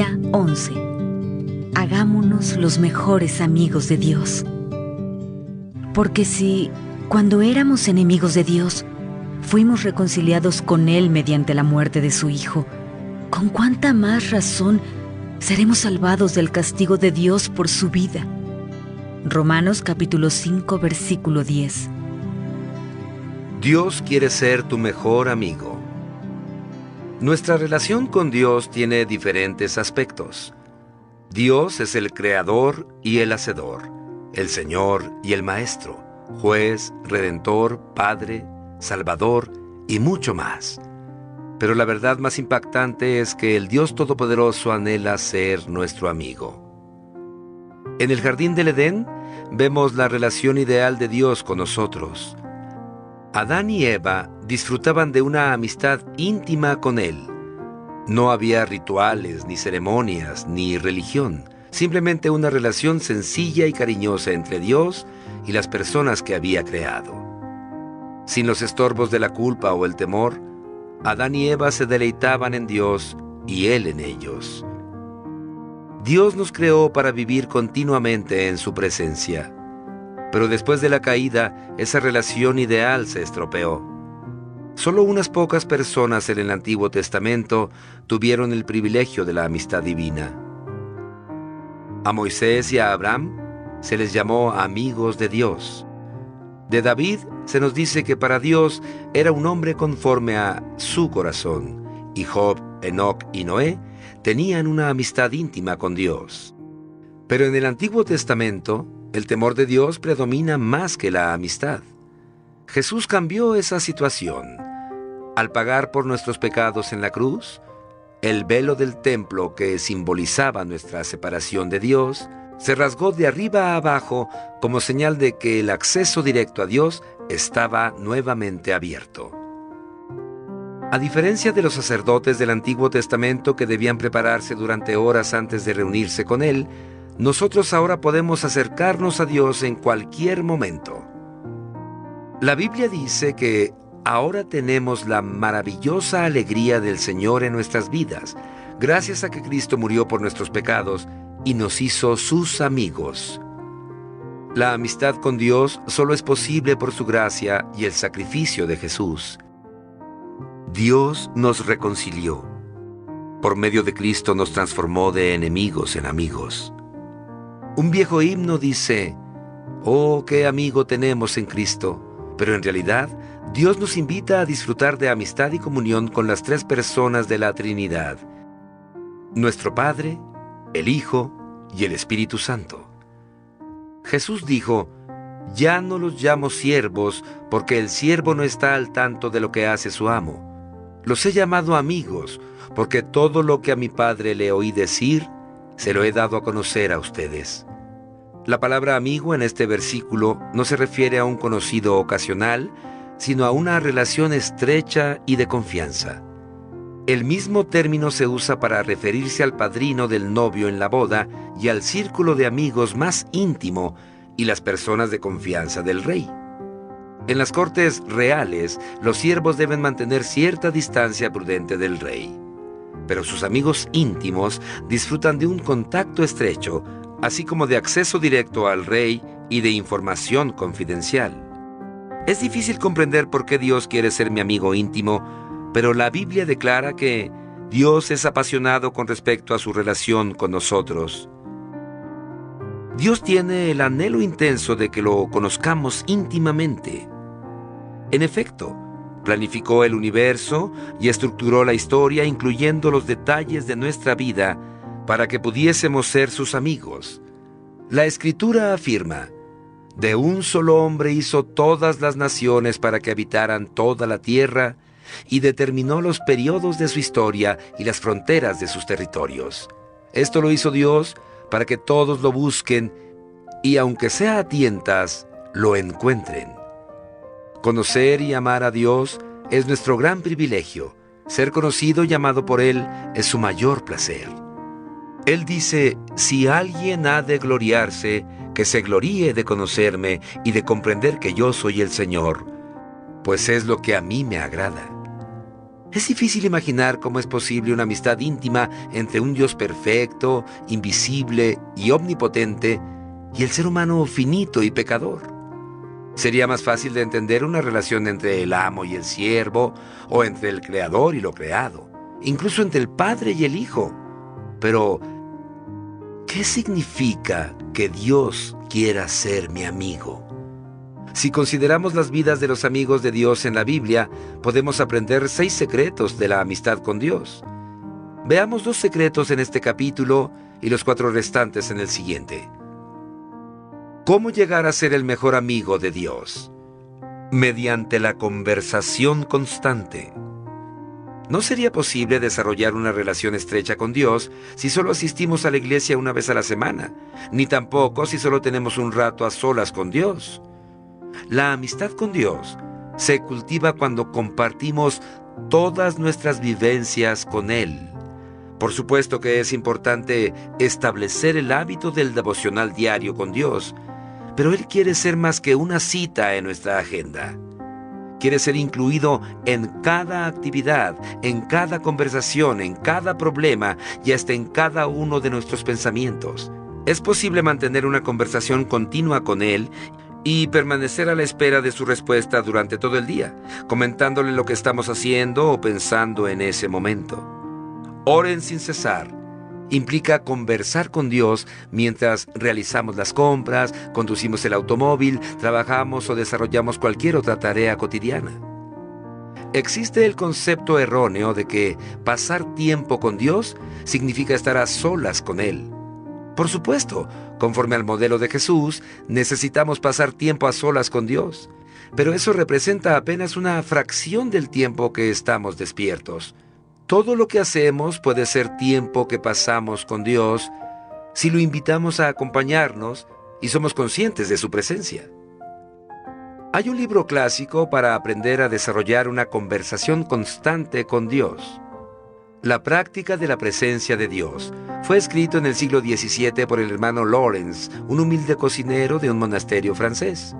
Día 11. Hagámonos los mejores amigos de Dios. Porque si, cuando éramos enemigos de Dios, fuimos reconciliados con Él mediante la muerte de su Hijo, ¿con cuánta más razón seremos salvados del castigo de Dios por su vida? Romanos capítulo 5, versículo 10. Dios quiere ser tu mejor amigo. Nuestra relación con Dios tiene diferentes aspectos. Dios es el creador y el hacedor, el Señor y el Maestro, juez, redentor, Padre, Salvador y mucho más. Pero la verdad más impactante es que el Dios Todopoderoso anhela ser nuestro amigo. En el jardín del Edén vemos la relación ideal de Dios con nosotros. Adán y Eva disfrutaban de una amistad íntima con Él. No había rituales, ni ceremonias, ni religión, simplemente una relación sencilla y cariñosa entre Dios y las personas que había creado. Sin los estorbos de la culpa o el temor, Adán y Eva se deleitaban en Dios y Él en ellos. Dios nos creó para vivir continuamente en su presencia. Pero después de la caída, esa relación ideal se estropeó. Solo unas pocas personas en el Antiguo Testamento tuvieron el privilegio de la amistad divina. A Moisés y a Abraham se les llamó amigos de Dios. De David se nos dice que para Dios era un hombre conforme a su corazón, y Job, Enoc y Noé tenían una amistad íntima con Dios. Pero en el Antiguo Testamento, el temor de Dios predomina más que la amistad. Jesús cambió esa situación. Al pagar por nuestros pecados en la cruz, el velo del templo que simbolizaba nuestra separación de Dios se rasgó de arriba a abajo como señal de que el acceso directo a Dios estaba nuevamente abierto. A diferencia de los sacerdotes del Antiguo Testamento que debían prepararse durante horas antes de reunirse con Él, nosotros ahora podemos acercarnos a Dios en cualquier momento. La Biblia dice que ahora tenemos la maravillosa alegría del Señor en nuestras vidas, gracias a que Cristo murió por nuestros pecados y nos hizo sus amigos. La amistad con Dios solo es posible por su gracia y el sacrificio de Jesús. Dios nos reconcilió. Por medio de Cristo nos transformó de enemigos en amigos. Un viejo himno dice: «Oh, qué amigo tenemos en Cristo», pero en realidad Dios nos invita a disfrutar de amistad y comunión con las tres personas de la Trinidad: nuestro Padre, el Hijo y el Espíritu Santo. Jesús dijo: «Ya no los llamo siervos, porque el siervo no está al tanto de lo que hace su amo. Los he llamado amigos, porque todo lo que a mi Padre le oí decir, se lo he dado a conocer a ustedes». La palabra amigo en este versículo no se refiere a un conocido ocasional, sino a una relación estrecha y de confianza. El mismo término se usa para referirse al padrino del novio en la boda y al círculo de amigos más íntimo y las personas de confianza del rey. En las cortes reales, los siervos deben mantener cierta distancia prudente del rey. Pero sus amigos íntimos disfrutan de un contacto estrecho, así como de acceso directo al rey y de información confidencial. Es difícil comprender por qué Dios quiere ser mi amigo íntimo, pero la Biblia declara que Dios es apasionado con respecto a su relación con nosotros. Dios tiene el anhelo intenso de que lo conozcamos íntimamente. En efecto, planificó el universo y estructuró la historia, incluyendo los detalles de nuestra vida, para que pudiésemos ser sus amigos. La Escritura afirma: «De un solo hombre hizo todas las naciones para que habitaran toda la tierra, y determinó los periodos de su historia y las fronteras de sus territorios». Esto lo hizo Dios para que todos lo busquen y, aunque sea a tientas, lo encuentren. Conocer y amar a Dios es nuestro gran privilegio. Ser conocido y amado por Él es su mayor placer. Él dice: «Si alguien ha de gloriarse, que se gloríe de conocerme y de comprender que yo soy el Señor, pues es lo que a mí me agrada». Es difícil imaginar cómo es posible una amistad íntima entre un Dios perfecto, invisible y omnipotente y el ser humano finito y pecador. Sería más fácil de entender una relación entre el amo y el siervo, o entre el creador y lo creado, incluso entre el padre y el hijo. Pero, ¿qué significa que Dios quiera ser mi amigo? Si consideramos las vidas de los amigos de Dios en la Biblia, podemos aprender 6 secretos de la amistad con Dios. Veamos 2 secretos en este capítulo y los 4 restantes en el siguiente. ¿Cómo llegar a ser el mejor amigo de Dios? Mediante la conversación constante. No sería posible desarrollar una relación estrecha con Dios si solo asistimos a la iglesia una vez a la semana, ni tampoco si solo tenemos un rato a solas con Dios. La amistad con Dios se cultiva cuando compartimos todas nuestras vivencias con Él. Por supuesto que es importante establecer el hábito del devocional diario con Dios, pero Él quiere ser más que una cita en nuestra agenda. Quiere ser incluido en cada actividad, en cada conversación, en cada problema y hasta en cada uno de nuestros pensamientos. Es posible mantener una conversación continua con Él y permanecer a la espera de su respuesta durante todo el día, comentándole lo que estamos haciendo o pensando en ese momento. Oren sin cesar implica conversar con Dios mientras realizamos las compras, conducimos el automóvil, trabajamos o desarrollamos cualquier otra tarea cotidiana. Existe el concepto erróneo de que pasar tiempo con Dios significa estar a solas con Él. Por supuesto, conforme al modelo de Jesús, necesitamos pasar tiempo a solas con Dios, pero eso representa apenas una fracción del tiempo que estamos despiertos. Todo lo que hacemos puede ser tiempo que pasamos con Dios si lo invitamos a acompañarnos y somos conscientes de su presencia. Hay un libro clásico para aprender a desarrollar una conversación constante con Dios. La práctica de la presencia de Dios fue escrito en el siglo XVII por el hermano Lawrence, un humilde cocinero de un monasterio francés.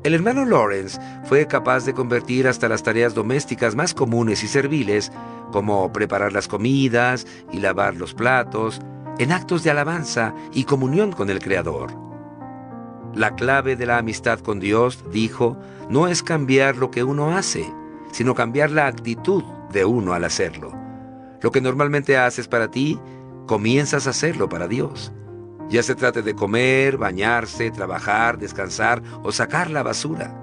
El hermano Lawrence fue capaz de convertir hasta las tareas domésticas más comunes y serviles, como preparar las comidas y lavar los platos, en actos de alabanza y comunión con el Creador. La clave de la amistad con Dios, dijo, no es cambiar lo que uno hace, sino cambiar la actitud de uno al hacerlo. Lo que normalmente haces para ti, comienzas a hacerlo para Dios. Ya se trate de comer, bañarse, trabajar, descansar o sacar la basura.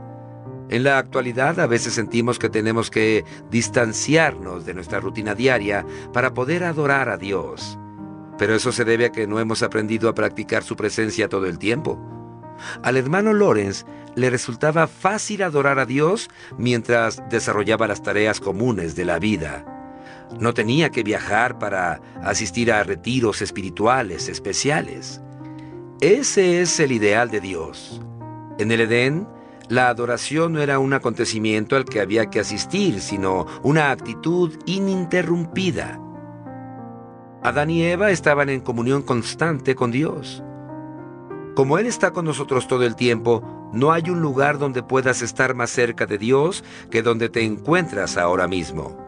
En la actualidad a veces sentimos que tenemos que distanciarnos de nuestra rutina diaria para poder adorar a Dios. Pero eso se debe a que no hemos aprendido a practicar su presencia todo el tiempo. Al hermano Lawrence le resultaba fácil adorar a Dios mientras desarrollaba las tareas comunes de la vida. No tenía que viajar para asistir a retiros espirituales especiales. Ese es el ideal de Dios. En el Edén, la adoración no era un acontecimiento al que había que asistir, sino una actitud ininterrumpida. Adán y Eva estaban en comunión constante con Dios. Como Él está con nosotros todo el tiempo, no hay un lugar donde puedas estar más cerca de Dios que donde te encuentras ahora mismo.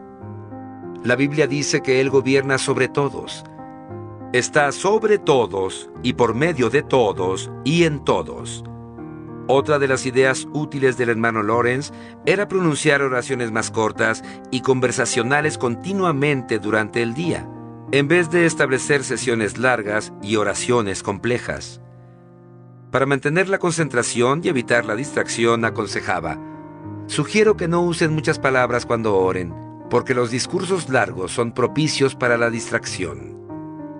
La Biblia dice que Él gobierna sobre todos. Está sobre todos y por medio de todos y en todos. Otra de las ideas útiles del hermano Lawrence era pronunciar oraciones más cortas y conversacionales continuamente durante el día, en vez de establecer sesiones largas y oraciones complejas. Para mantener la concentración y evitar la distracción, aconsejaba: sugiero que no usen muchas palabras cuando oren, porque los discursos largos son propicios para la distracción.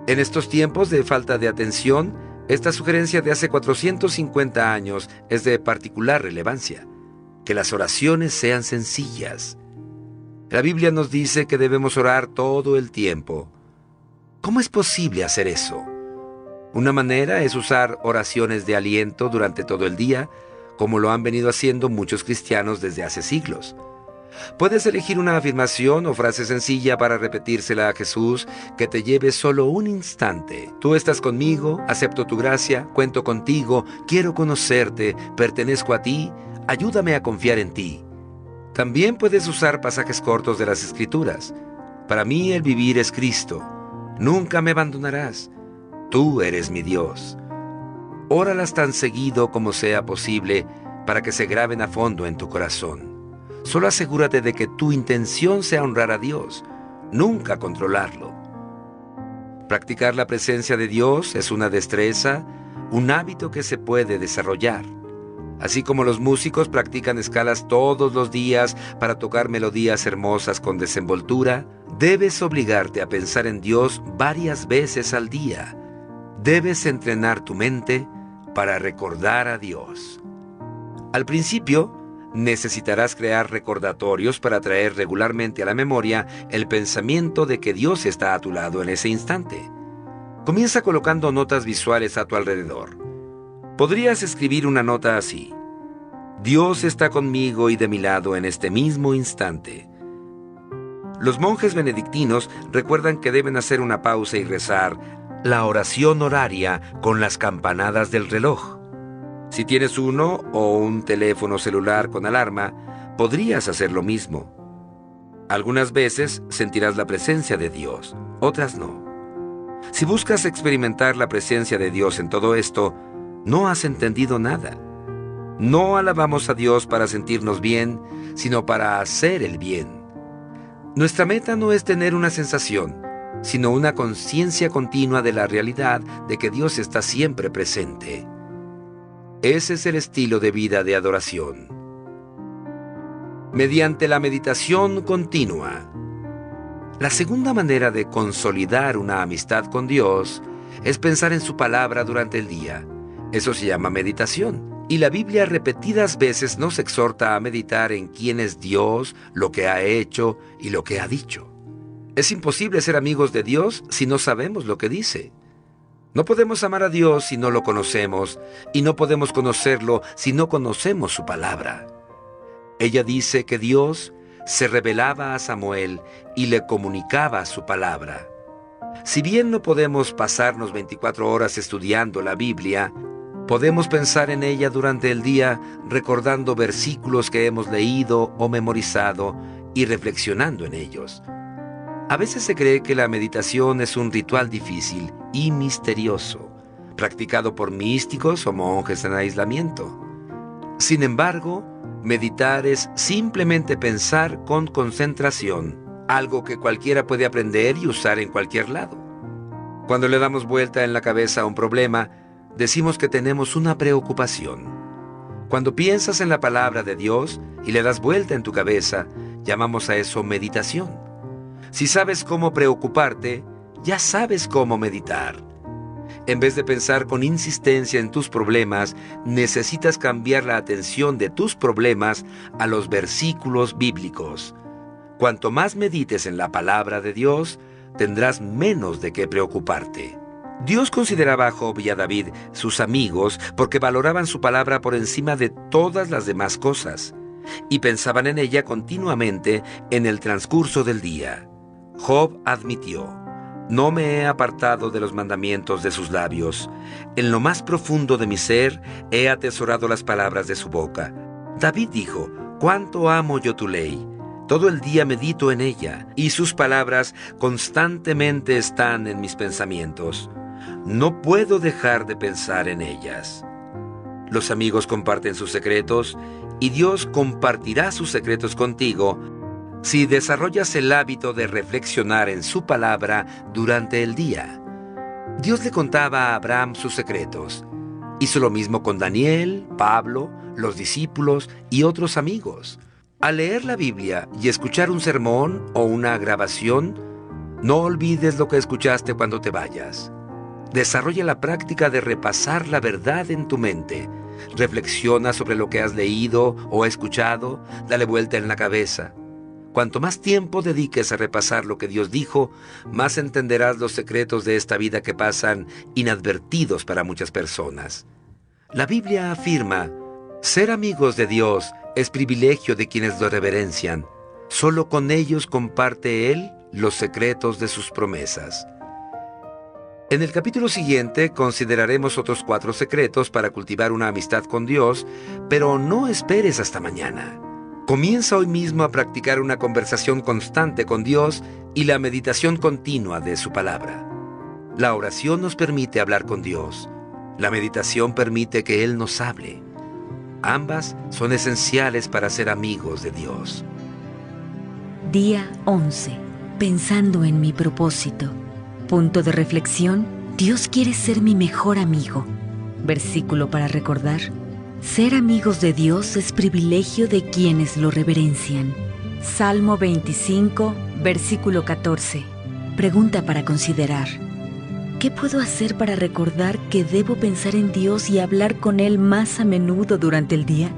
En estos tiempos de falta de atención, esta sugerencia de hace 450 años es de particular relevancia: que las oraciones sean sencillas. La Biblia nos dice que debemos orar todo el tiempo. ¿Cómo es posible hacer eso? Una manera es usar oraciones de aliento durante todo el día, como lo han venido haciendo muchos cristianos desde hace siglos. Puedes elegir una afirmación o frase sencilla para repetírsela a Jesús que te lleve solo un instante. Tú estás conmigo, acepto tu gracia, cuento contigo, quiero conocerte, pertenezco a ti, ayúdame a confiar en ti. También puedes usar pasajes cortos de las Escrituras. Para mí el vivir es Cristo. Nunca me abandonarás. Tú eres mi Dios. Óralas tan seguido como sea posible para que se graben a fondo en tu corazón. Solo asegúrate de que tu intención sea honrar a Dios, nunca controlarlo. Practicar la presencia de Dios es una destreza, un hábito que se puede desarrollar. Así como los músicos practican escalas todos los días para tocar melodías hermosas con desenvoltura, debes obligarte a pensar en Dios varias veces al día. Debes entrenar tu mente para recordar a Dios. Al principio, necesitarás crear recordatorios para traer regularmente a la memoria el pensamiento de que Dios está a tu lado en ese instante. Comienza colocando notas visuales a tu alrededor. Podrías escribir una nota así: Dios está conmigo y de mi lado en este mismo instante. Los monjes benedictinos recuerdan que deben hacer una pausa y rezar la oración horaria con las campanadas del reloj. Si tienes uno o un teléfono celular con alarma, podrías hacer lo mismo. Algunas veces sentirás la presencia de Dios, otras no. Si buscas experimentar la presencia de Dios en todo esto, no has entendido nada. No alabamos a Dios para sentirnos bien, sino para hacer el bien. Nuestra meta no es tener una sensación, sino una conciencia continua de la realidad de que Dios está siempre presente. Ese es el estilo de vida de adoración. Mediante la meditación continua. La segunda manera de consolidar una amistad con Dios es pensar en su palabra durante el día. Eso se llama meditación. Y la Biblia repetidas veces nos exhorta a meditar en quién es Dios, lo que ha hecho y lo que ha dicho. Es imposible ser amigos de Dios si no sabemos lo que dice. No podemos amar a Dios si no lo conocemos, y no podemos conocerlo si no conocemos su palabra. Ella dice que Dios se revelaba a Samuel y le comunicaba su palabra. Si bien no podemos pasarnos 24 horas estudiando la Biblia, podemos pensar en ella durante el día recordando versículos que hemos leído o memorizado y reflexionando en ellos. A veces se cree que la meditación es un ritual difícil y misterioso, practicado por místicos o monjes en aislamiento. Sin embargo, meditar es simplemente pensar con concentración, algo que cualquiera puede aprender y usar en cualquier lado. Cuando le damos vuelta en la cabeza a un problema, decimos que tenemos una preocupación. Cuando piensas en la palabra de Dios y le das vuelta en tu cabeza, llamamos a eso meditación. Si sabes cómo preocuparte, ya sabes cómo meditar. En vez de pensar con insistencia en tus problemas, necesitas cambiar la atención de tus problemas a los versículos bíblicos. Cuanto más medites en la palabra de Dios, tendrás menos de qué preocuparte. Dios consideraba a Job y a David sus amigos porque valoraban su palabra por encima de todas las demás cosas y pensaban en ella continuamente en el transcurso del día. Job admitió: no me he apartado de los mandamientos de sus labios. En lo más profundo de mi ser he atesorado las palabras de su boca. David dijo: cuánto amo yo tu ley. Todo el día medito en ella, y sus palabras constantemente están en mis pensamientos. No puedo dejar de pensar en ellas. Los amigos comparten sus secretos, y Dios compartirá sus secretos contigo si desarrollas el hábito de reflexionar en su palabra durante el día. Dios le contaba a Abraham sus secretos. Hizo lo mismo con Daniel, Pablo, los discípulos y otros amigos. Al leer la Biblia y escuchar un sermón o una grabación, no olvides lo que escuchaste cuando te vayas. Desarrolla la práctica de repasar la verdad en tu mente. Reflexiona sobre lo que has leído o escuchado, dale vuelta en la cabeza. Cuanto más tiempo dediques a repasar lo que Dios dijo, más entenderás los secretos de esta vida que pasan inadvertidos para muchas personas. La Biblia afirma: ser amigos de Dios es privilegio de quienes lo reverencian. Solo con ellos comparte Él los secretos de sus promesas. En el capítulo siguiente consideraremos otros 4 secretos para cultivar una amistad con Dios, pero no esperes hasta mañana. Comienza hoy mismo a practicar una conversación constante con Dios y la meditación continua de su palabra. La oración nos permite hablar con Dios. La meditación permite que Él nos hable. Ambas son esenciales para ser amigos de Dios. Día 11. Pensando en mi propósito. Punto de reflexión: Dios quiere ser mi mejor amigo. Versículo para recordar: ser amigos de Dios es privilegio de quienes lo reverencian. Salmo 25, versículo 14. Pregunta para considerar: ¿qué puedo hacer para recordar que debo pensar en Dios y hablar con Él más a menudo durante el día?